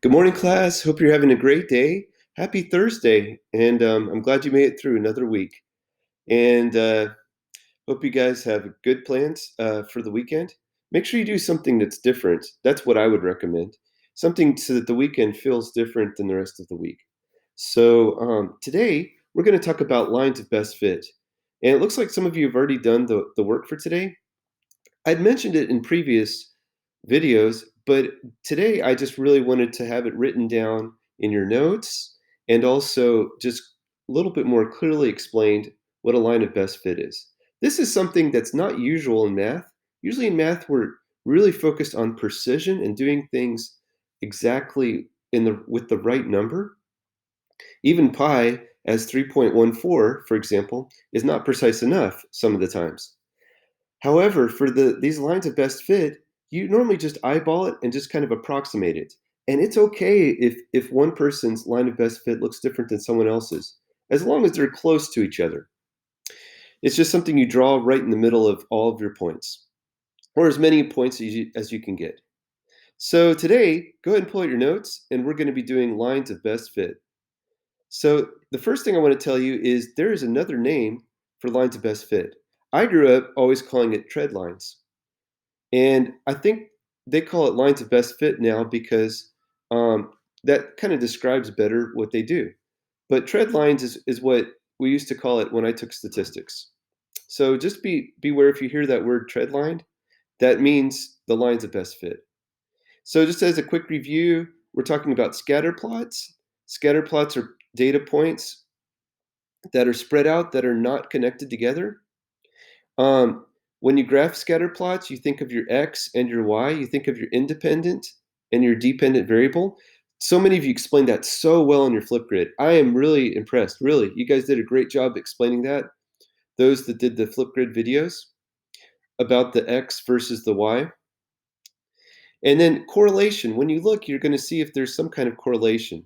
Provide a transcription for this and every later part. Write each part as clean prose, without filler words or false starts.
Good morning, class. Hope you're having a great day. Happy Thursday, and I'm glad you made it through another week. And hope you guys have good plans for the weekend. Make sure you do something that's different. That's what I would recommend. Something so that the weekend feels different than the rest of the week. So today we're going to talk about lines of best fit, and it looks like some of you have already done the work for today. I'd mentioned it in previous videos, but today I just really wanted to have it written down in your notes and also just a little bit more clearly explained what a line of best fit is. This is something that's not usual in math. Usually in math, we're really focused on precision and doing things exactly with the right number. Even pi as 3.14, for example, is not precise enough some of the times. However, for these lines of best fit, you normally just eyeball it and just kind of approximate it. And it's okay if one person's line of best fit looks different than someone else's, as long as they're close to each other. It's just something you draw right in the middle of all of your points, or as many points as you can get. So today, go ahead and pull out your notes, and we're going to be doing lines of best fit. So the first thing I want to tell you is there is another name for lines of best fit. I grew up always calling it tread lines. And I think they call it lines of best fit now because that kind of describes better what they do. But trend lines is what we used to call it when I took statistics. So just beware if you hear that word tread line, that means the lines of best fit. So just as a quick review, we're talking about scatter plots. Scatter plots are data points that are spread out that are not connected together. Um, when you graph scatter plots, you think of your x and your y. You think of your independent and your dependent variable. So many of you explained that so well in your Flipgrid. I am really impressed. Really, you guys did a great job explaining that. Those that did the Flipgrid videos about the x versus the y. And then correlation. When you look, you're going to see if there's some kind of correlation.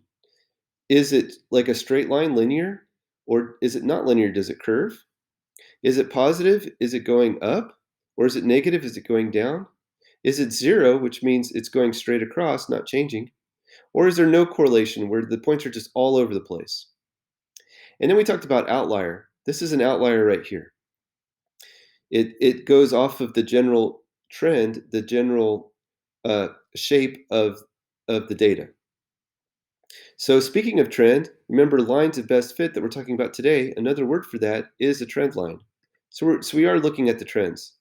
Is it like a straight line, linear, or is it not linear? Does it curve? Is it positive? Is it going up? Or is it negative? Is it going down? Is it zero, which means it's going straight across, not changing? Or is there no correlation where the points are just all over the place? And then we talked about outlier. This is an outlier right here. It goes off of the general trend, the general shape of the data. So speaking of trend, remember lines of best fit that we're talking about today, another word for that is a trend line. So we are looking at the trends.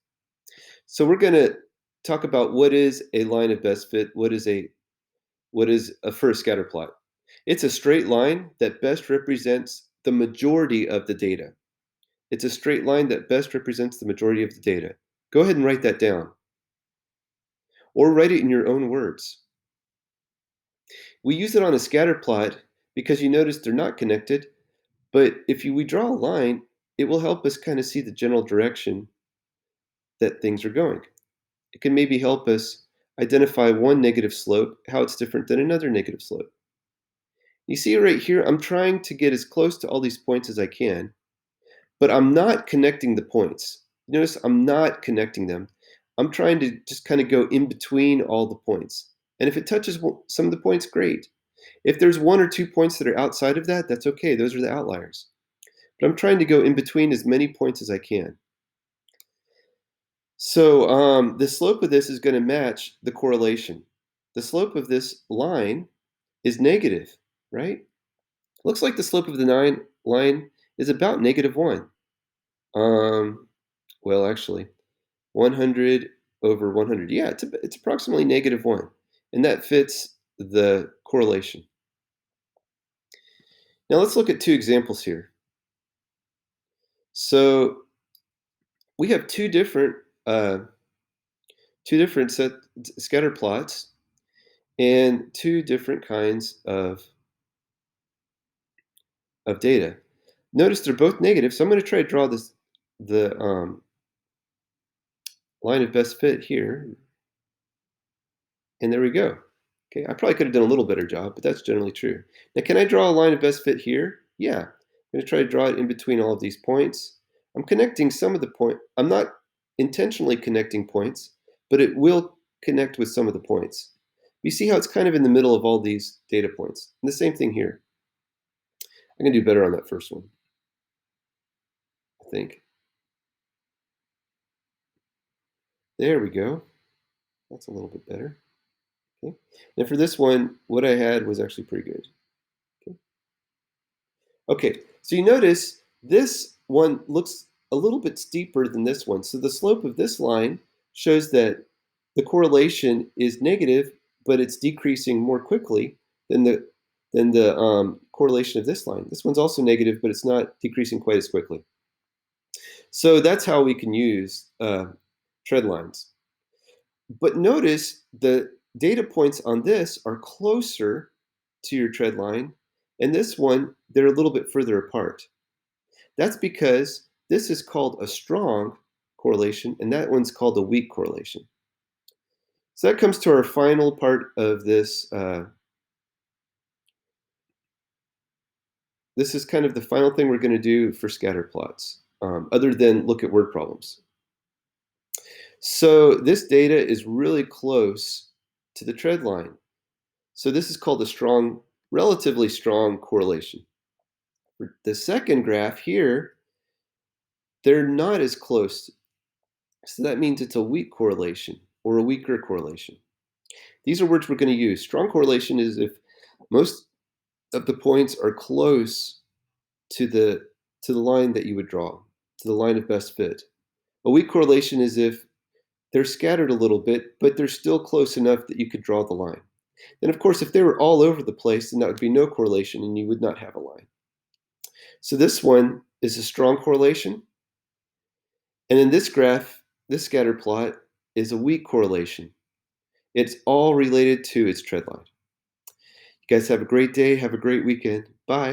So we're going to talk about what is a line of best fit, what is a first scatter plot. It's a straight line that best represents the majority of the data. It's a straight line that best represents the majority of the data. Go ahead and write that down, or write it in your own words. We use it on a scatter plot because you notice they're not connected, but if we draw a line, it will help us kind of see the general direction that things are going. It can maybe help us identify one negative slope, how it's different than another negative slope. You see right here, I'm trying to get as close to all these points as I can, but I'm not connecting the points. Notice I'm not connecting them. I'm trying to just kind of go in between all the points. And if it touches some of the points, great. If there's one or two points that are outside of that, that's okay. Those are the outliers. But I'm trying to go in between as many points as I can. So the slope of this is going to match the correlation. The slope of this line is negative, right? Looks like the slope of the line is about -1. Well, actually, 100 over 100. Yeah, it's approximately -1. And that fits the correlation. Now let's look at two examples here. So we have uh, two different scatter plots and two different kinds of data. Notice they're both negative, so I'm going to try to draw the line of best fit here, and there we go. Okay, I probably could have done a little better job, but that's generally true. Now, can I draw a line of best fit here? Yeah, I'm going to try to draw it in between all of these points. I'm connecting some of the point. I'm not intentionally connecting points, but it will connect with some of the points. You see how it's kind of in the middle of all these data points. And the same thing here. I'm going to do better on that first one, I think. There we go. That's a little bit better. Okay. And for this one, what I had was actually pretty good. Okay. Okay, so you notice this one looks a little bit steeper than this one. So the slope of this line shows that the correlation is negative, but it's decreasing more quickly than the correlation of this line. This one's also negative, but it's not decreasing quite as quickly. So that's how we can use trend lines. But notice the data points on this are closer to your trend line, and this one, they're a little bit further apart. That's because this is called a strong correlation, and that one's called a weak correlation. So that comes to our final part of this. This is kind of the final thing we're going to do for scatter plots, other than look at word problems. So this data is really close to the trend line. So this is called a strong, relatively strong correlation. For the second graph here, they're not as close. So that means it's a weak correlation or a weaker correlation. These are words we're going to use. Strong correlation is if most of the points are close to the line that you would draw, to the line of best fit. A weak correlation is if they're scattered a little bit, but they're still close enough that you could draw the line. And of course, if they were all over the place, then that would be no correlation and you would not have a line. So this one is a strong correlation. And in this graph, this scatter plot is a weak correlation. It's all related to its trend line. You guys have a great day. Have a great weekend. Bye.